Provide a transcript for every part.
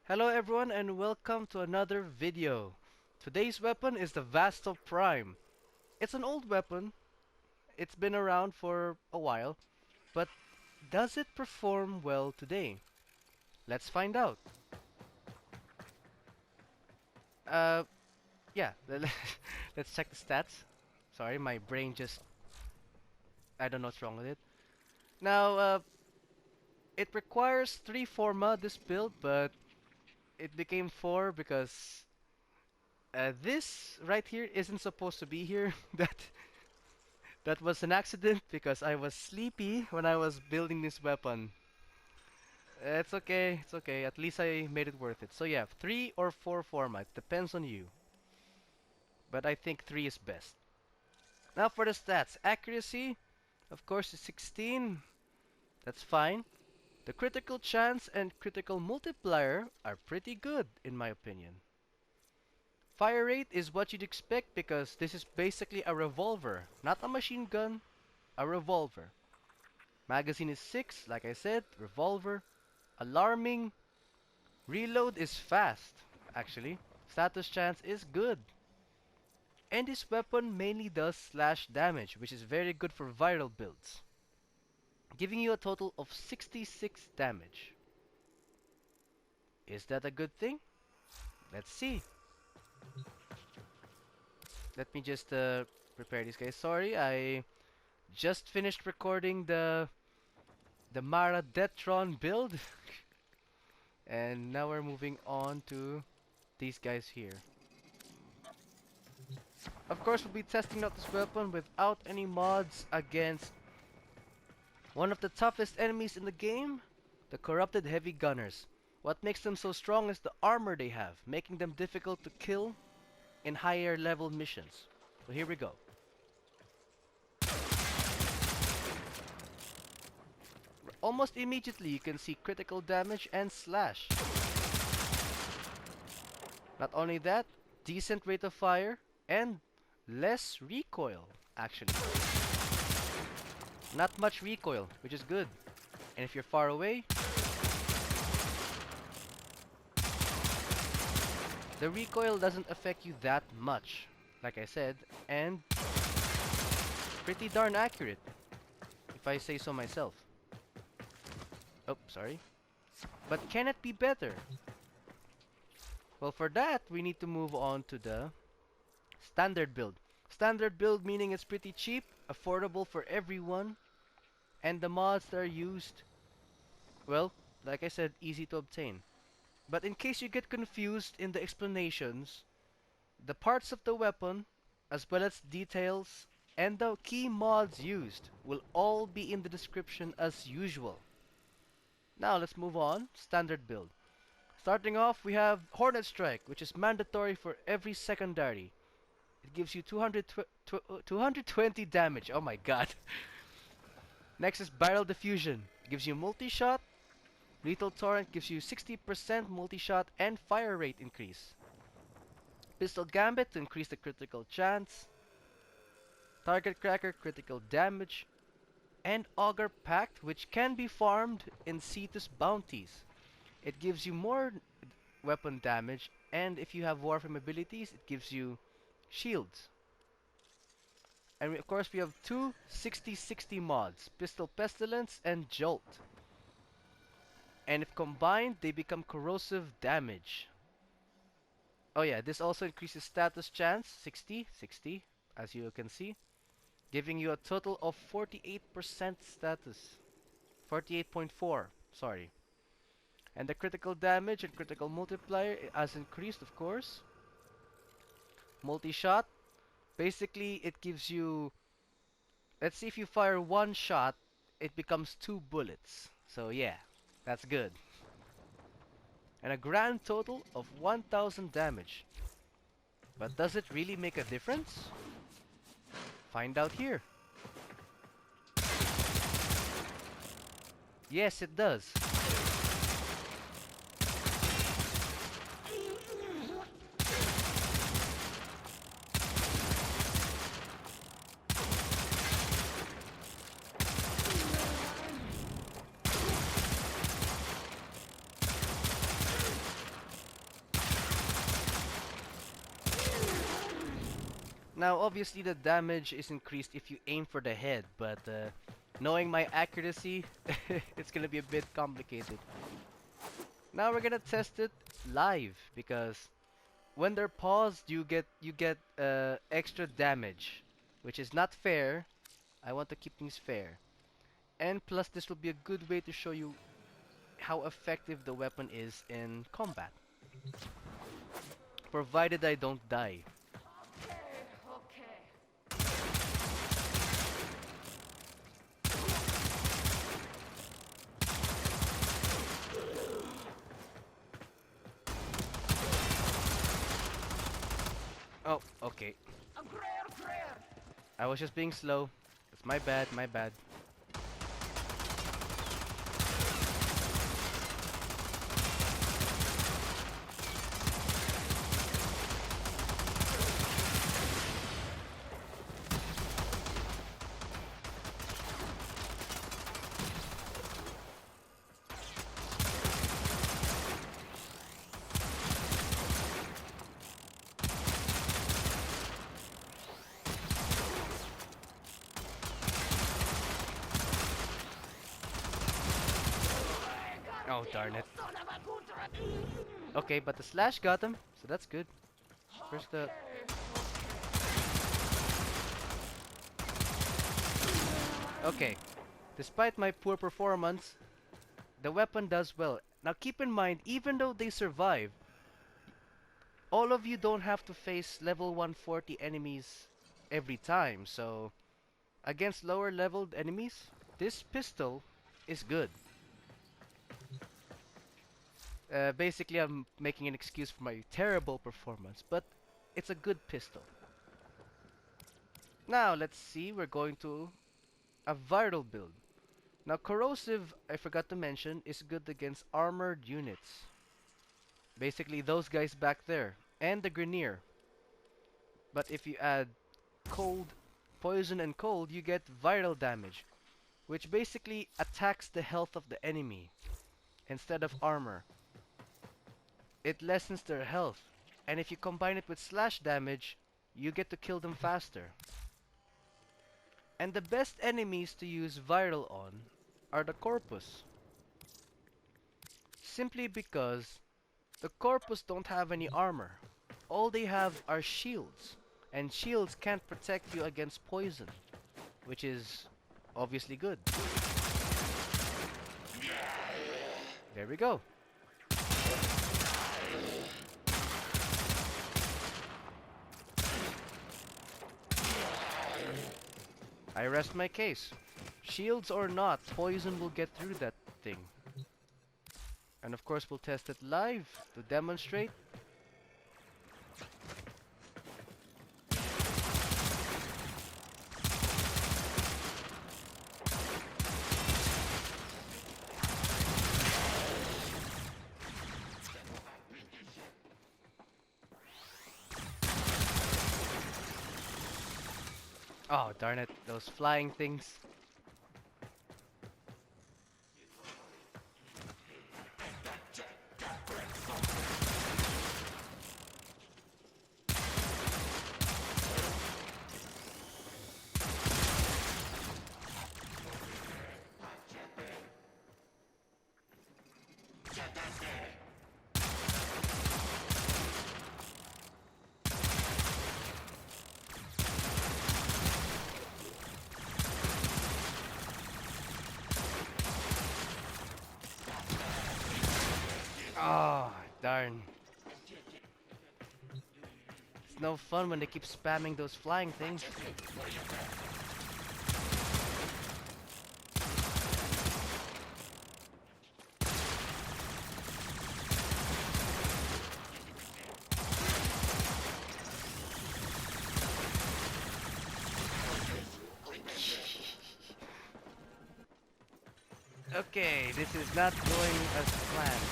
Hello everyone and welcome to another video. Today's weapon is the Vasto Prime. It's an old weapon, it's been around for a while, but does it perform well today? Let's find out. Uh, yeah, let's check the stats. Sorry, my brain just, I don't know what's wrong with it. Now, it requires 3 Forma, this build, but it became 4 because this right here isn't supposed to be here. That was an accident because I was sleepy when I was building this weapon. It's okay, it's okay. At least I made it worth it. So yeah, 3 or 4 format, depends on you. But I think 3 is best. Now for the stats. Accuracy, of course, is 16. That's fine. The critical chance and critical multiplier are pretty good, in my opinion. Fire rate is what you'd expect because this is basically a revolver, not a machine gun, a revolver. Magazine is 6, like I said, revolver. Alarming. Reload is fast, actually. Status chance is good. And this weapon mainly does slash damage, which is very good for viral builds, giving you a total of 66 damage. Is that a good thing? Let's see. Let me just prepare these guys. Sorry, I just finished recording the Mara Detron build. And now we're moving on to these guys here. Of course, we'll be testing out this weapon without any mods against one of the toughest enemies in the game, the corrupted heavy gunners. What makes them so strong is the armor they have, making them difficult to kill in higher level missions. So here we go. Almost immediately you can see critical damage and slash. Not only that, decent rate of fire and less recoil, actually. Not much recoil, which is good. And if you're far away, the recoil doesn't affect you that much, like I said, and pretty darn accurate, if I say so myself. Oh, sorry. But can it be better? Well, for that, we need to move on to the standard build. Standard build meaning it's pretty cheap, affordable for everyone, and the mods that are used, well, like I said, easy to obtain. But in case you get confused in the explanations, the parts of the weapon, as well as details, and the key mods used will all be in the description as usual. Now let's move on. Standard build. Starting off, we have Hornet Strike, which is mandatory for every secondary. It gives you 220 damage. Oh my god. Next is Barrel Diffusion. It gives you multi-shot. Lethal Torrent gives you 60% multi-shot and fire rate increase. Pistol Gambit to increase the critical chance. Target Cracker, critical damage. And Augur Pact, which can be farmed in Cetus bounties. It gives you more weapon damage, and if you have Warframe abilities, it gives you shields. And of course we have two 60-60 mods, Pistol Pestilence and Jolt. And if combined, they become corrosive damage. Oh yeah, this also increases status chance, 60, as you can see, giving you a total of 48% status. 48.4, sorry. And the critical damage and critical multiplier has increased, of course. Multi-shot. Basically, it gives you... Let's see, if you fire one shot, it becomes 2 bullets. So yeah, that's good. And a grand total of 1000 damage. But does it really make a difference? Find out here. Yes, it does. Now, obviously, the damage is increased if you aim for the head, but knowing my accuracy, it's gonna be a bit complicated. Now we're gonna test it live because when they're paused, you get extra damage, which is not fair. I want to keep things fair. And plus, this will be a good way to show you how effective the weapon is in combat, provided I don't die. Oh, okay. I was just being slow. It's my bad, my bad. Oh, darn it. Okay, but the slash got him, so that's good. First up. Okay, despite my poor performance, the weapon does well. Now keep in mind, even though they survive, all of you don't have to face level 140 enemies every time, so against lower leveled enemies, this pistol is good. Basically, I'm making an excuse for my terrible performance, but it's a good pistol. Now, let's see, we're going to a viral build. Now, corrosive, I forgot to mention, is good against armored units. Basically, those guys back there, and the Grineer. But if you add cold, poison, and cold, you get viral damage, which basically attacks the health of the enemy instead of armor. It lessens their health, and if you combine it with slash damage, you get to kill them faster. And the best enemies to use viral on are the Corpus. Simply because the Corpus don't have any armor. All they have are shields, and shields can't protect you against poison, which is obviously good. There we go. I rest my case. Shields or not, poison will get through that thing. And of course we'll test it live to demonstrate. Oh, darn it, those flying things. Oh, darn. It's no fun when they keep spamming those flying things. Okay, this is not going as planned.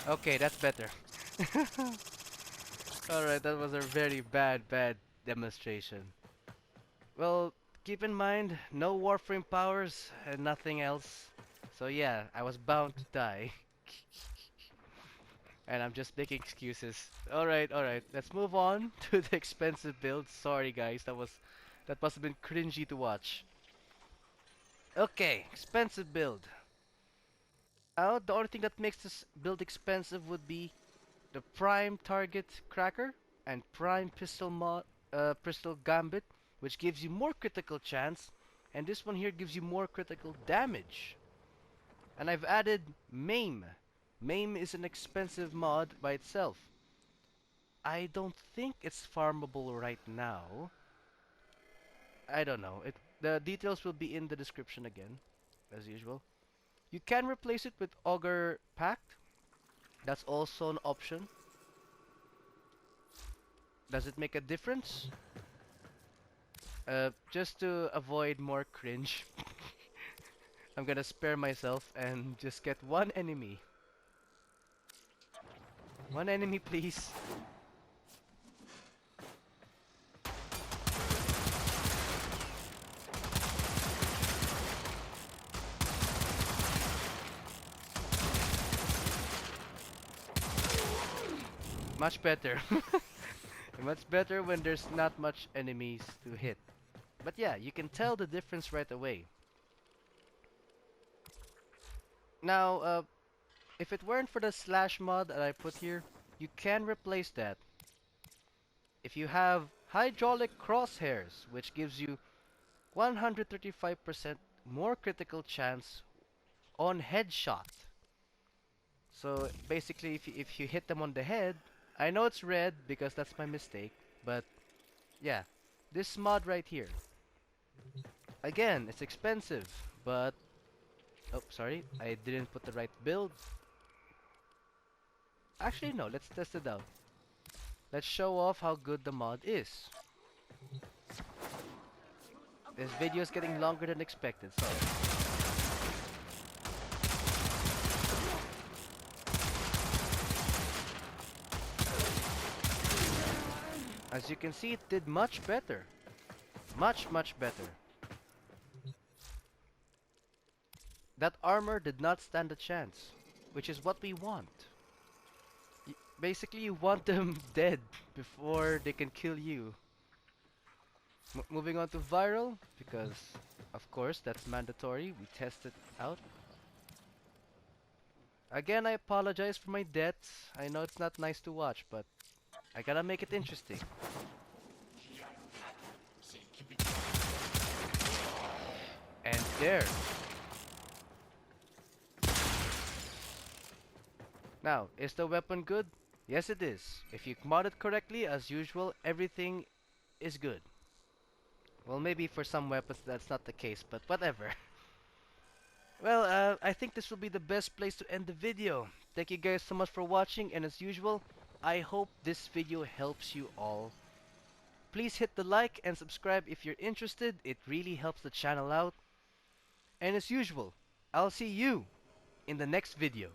Okay, that's better. Alright, that was a very bad demonstration. Well, keep in mind, no Warframe powers and nothing else. So yeah, I was bound to die. And I'm just making excuses. Alright, let's move on to the expensive build. Sorry guys, that must have been cringy to watch. Okay, expensive build. Now, the only thing that makes this build expensive would be the Prime Target Cracker and Prime Pistol Gambit, which gives you more critical chance, and this one here gives you more critical damage. And I've added Maim. Maim is an expensive mod by itself. I don't think it's farmable right now. I don't know. The details will be in the description again, as usual. You can replace it with Augur Pact. That's also an option. Does it make a difference? Just to avoid more cringe, I'm gonna spare myself and just get one enemy. One enemy, please. Much better. Much better when there's not much enemies to hit. But yeah, you can tell the difference right away. Now, if it weren't for the slash mod that I put here, you can replace that. If you have hydraulic crosshairs, which gives you 135% more critical chance on headshot. So basically, if you hit them on the head, I know it's red because that's my mistake, but yeah, this mod right here. Again, it's expensive, but oh, sorry, I didn't put the right build. Actually, no, let's test it out. Let's show off how good the mod is. This video is getting longer than expected, sorry. As you can see, it did much better. Much better. That armor did not stand a chance, which is what we want. Basically, you want them dead before they can kill you. Moving on to viral, because of course that's mandatory. We test it out. Again, I apologize for my deaths. I know it's not nice to watch, but I gotta make it interesting. And there. Now, is the weapon good? Yes, it is. If you mod it correctly, as usual, everything is good. Well, maybe for some weapons that's not the case, but whatever. Well, I think this will be the best place to end the video. Thank you guys so much for watching, and as usual, I hope this video helps you all. Please hit the like and subscribe if you're interested. It really helps the channel out. And as usual, I'll see you in the next video.